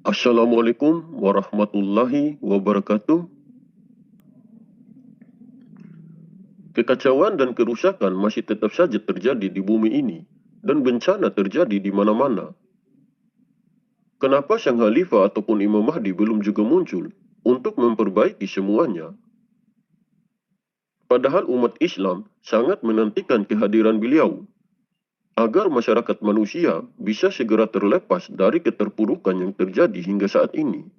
Assalamualaikum warahmatullahi wabarakatuh. Kekacauan dan kerusakan masih tetap saja terjadi di bumi ini, dan bencana terjadi di mana-mana. Kenapa sang Khalifah ataupun Imam Mahdi belum juga muncul untuk memperbaiki semuanya? Padahal umat Islam sangat menantikan kehadiran beliau, agar masyarakat manusia bisa segera terlepas dari keterpurukan yang terjadi hingga saat ini.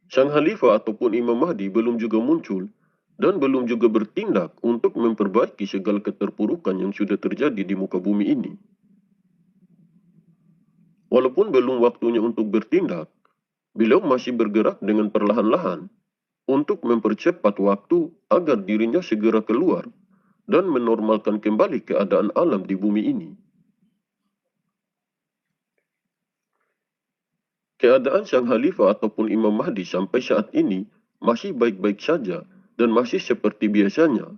Sang Khalifah ataupun Imam Mahdi belum juga muncul dan belum juga bertindak untuk memperbaiki segala keterpurukan yang sudah terjadi di muka bumi ini. Walaupun belum waktunya untuk bertindak, beliau masih bergerak dengan perlahan-lahan untuk mempercepat waktu agar dirinya segera keluar dan menormalkan kembali keadaan alam di bumi ini. Keadaan sang Khalifah ataupun Imam Mahdi sampai saat ini masih baik-baik saja dan masih seperti biasanya.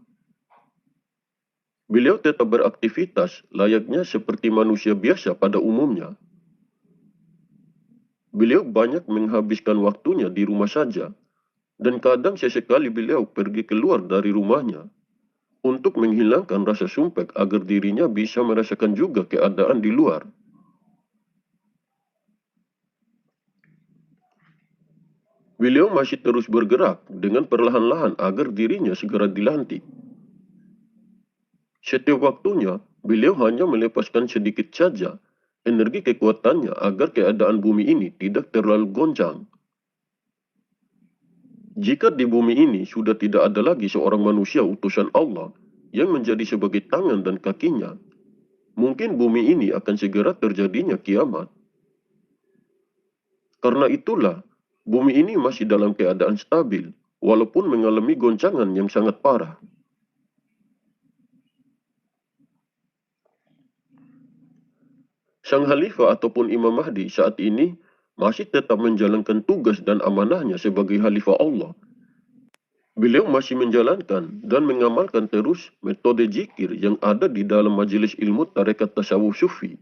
Beliau tetap beraktivitas layaknya seperti manusia biasa pada umumnya. Beliau banyak menghabiskan waktunya di rumah saja, dan kadang sesekali beliau pergi keluar dari rumahnya untuk menghilangkan rasa sumpek agar dirinya bisa merasakan juga keadaan di luar. Beliau masih terus bergerak dengan perlahan-lahan agar dirinya segera dilantik. Setiap waktunya, beliau hanya melepaskan sedikit saja energi kekuatannya agar keadaan bumi ini tidak terlalu goncang. Jika di bumi ini sudah tidak ada lagi seorang manusia utusan Allah yang menjadi sebagai tangan dan kakinya, mungkin bumi ini akan segera terjadinya kiamat. Karena itulah, bumi ini masih dalam keadaan stabil, walaupun mengalami goncangan yang sangat parah. Sang Khalifah ataupun Imam Mahdi saat ini masih tetap menjalankan tugas dan amanahnya sebagai Khalifah Allah. Beliau masih menjalankan dan mengamalkan terus metode zikir yang ada di dalam majelis ilmu tarekat tasawuf sufi.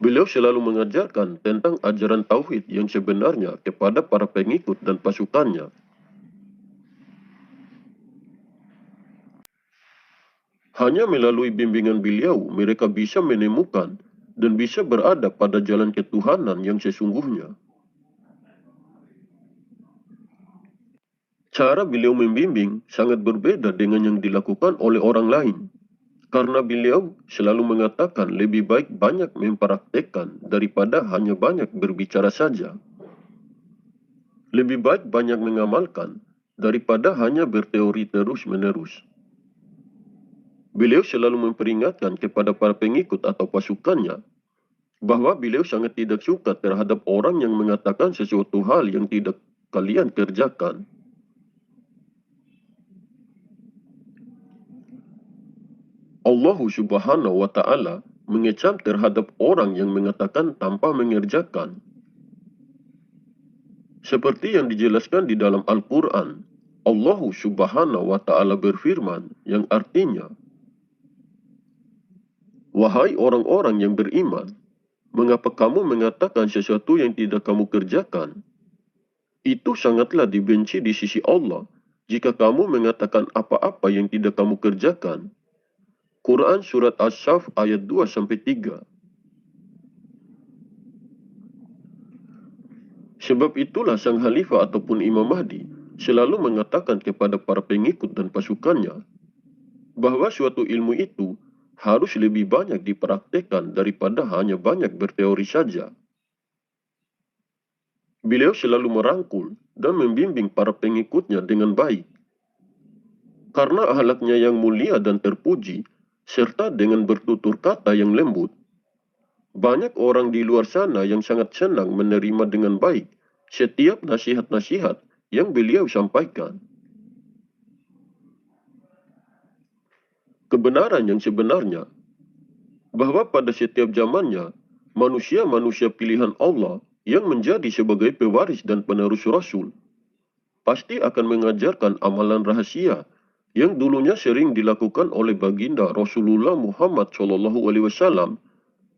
Beliau selalu mengajarkan tentang ajaran tauhid yang sebenarnya kepada para pengikut dan pasukannya. Hanya melalui bimbingan beliau, mereka bisa menemukan dan bisa berada pada jalan ketuhanan yang sesungguhnya. Cara beliau membimbing sangat berbeda dengan yang dilakukan oleh orang lain. Karena beliau selalu mengatakan lebih baik banyak mempraktekkan daripada hanya banyak berbicara saja. Lebih baik banyak mengamalkan daripada hanya berteori terus-menerus. Beliau selalu memperingatkan kepada para pengikut atau pasukannya bahwa beliau sangat tidak suka terhadap orang yang mengatakan sesuatu hal yang tidak kalian kerjakan. Allah Subhanahu wa Ta'ala mengecam terhadap orang yang mengatakan tanpa mengerjakan. Seperti yang dijelaskan di dalam Al-Quran, Allah Subhanahu wa Ta'ala berfirman yang artinya, "Wahai orang-orang yang beriman, mengapa kamu mengatakan sesuatu yang tidak kamu kerjakan? Itu sangatlah dibenci di sisi Allah jika kamu mengatakan apa-apa yang tidak kamu kerjakan." Quran Surat As-Saf ayat 2-3. Sebab itulah sang Khalifah ataupun Imam Mahdi selalu mengatakan kepada para pengikut dan pasukannya bahwa suatu ilmu itu harus lebih banyak dipraktekkan daripada hanya banyak berteori saja. Beliau selalu merangkul dan membimbing para pengikutnya dengan baik. Karena akhlaknya yang mulia dan terpuji, serta dengan bertutur kata yang lembut, banyak orang di luar sana yang sangat senang menerima dengan baik setiap nasihat-nasihat yang beliau sampaikan. Kebenaran yang sebenarnya bahwa pada setiap zamannya, manusia-manusia pilihan Allah yang menjadi sebagai pewaris dan penerus Rasul pasti akan mengajarkan amalan rahasia yang dulunya sering dilakukan oleh baginda Rasulullah Muhammad SAW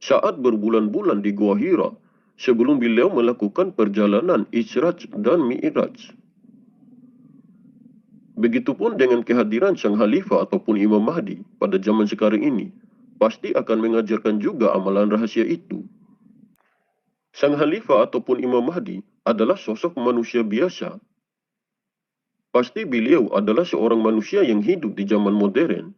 saat berbulan-bulan di Gua Hira sebelum beliau melakukan perjalanan Isra' dan Mi'raj. Begitupun dengan kehadiran Sang Khalifah ataupun Imam Mahdi pada zaman sekarang ini, pasti akan mengajarkan juga amalan rahasia itu. Sang Khalifah ataupun Imam Mahdi adalah sosok manusia biasa. Pasti beliau adalah seorang manusia yang hidup di zaman modern.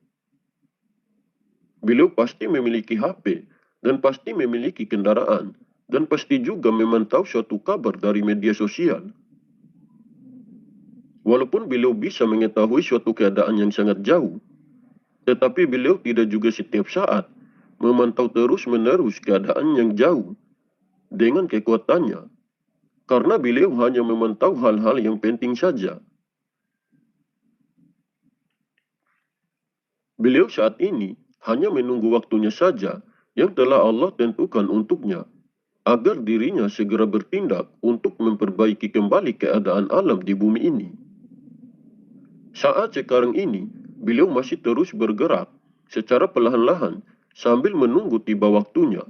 Beliau pasti memiliki HP dan pasti memiliki kendaraan dan pasti juga memantau suatu kabar dari media sosial. Walaupun beliau bisa mengetahui suatu keadaan yang sangat jauh, tetapi beliau tidak juga setiap saat memantau terus-menerus keadaan yang jauh dengan kekuatannya, karena beliau hanya memantau hal-hal yang penting saja. Beliau saat ini hanya menunggu waktunya saja yang telah Allah tentukan untuknya, agar dirinya segera bertindak untuk memperbaiki kembali keadaan alam di bumi ini. Saat sekarang ini, beliau masih terus bergerak secara perlahan-lahan sambil menunggu tiba waktunya.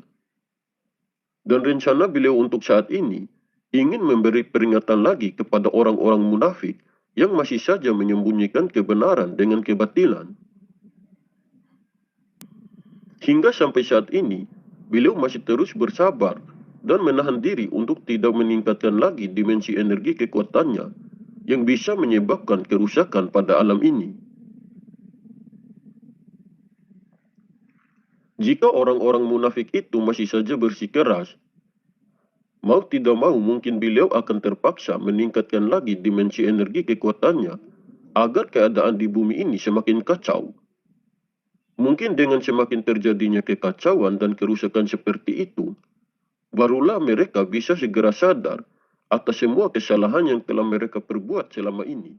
Dan rencana beliau untuk saat ini ingin memberi peringatan lagi kepada orang-orang munafik yang masih saja menyembunyikan kebenaran dengan kebatilan. Hingga sampai saat ini, beliau masih terus bersabar dan menahan diri untuk tidak meningkatkan lagi dimensi energi kekuatannya yang bisa menyebabkan kerusakan pada alam ini. Jika orang-orang munafik itu masih saja bersikeras, mau tidak mau mungkin beliau akan terpaksa meningkatkan lagi dimensi energi kekuatannya agar keadaan di bumi ini semakin kacau. Mungkin dengan semakin terjadinya kekacauan dan kerusakan seperti itu, barulah mereka bisa segera sadar atas semua kesalahan yang telah mereka perbuat selama ini.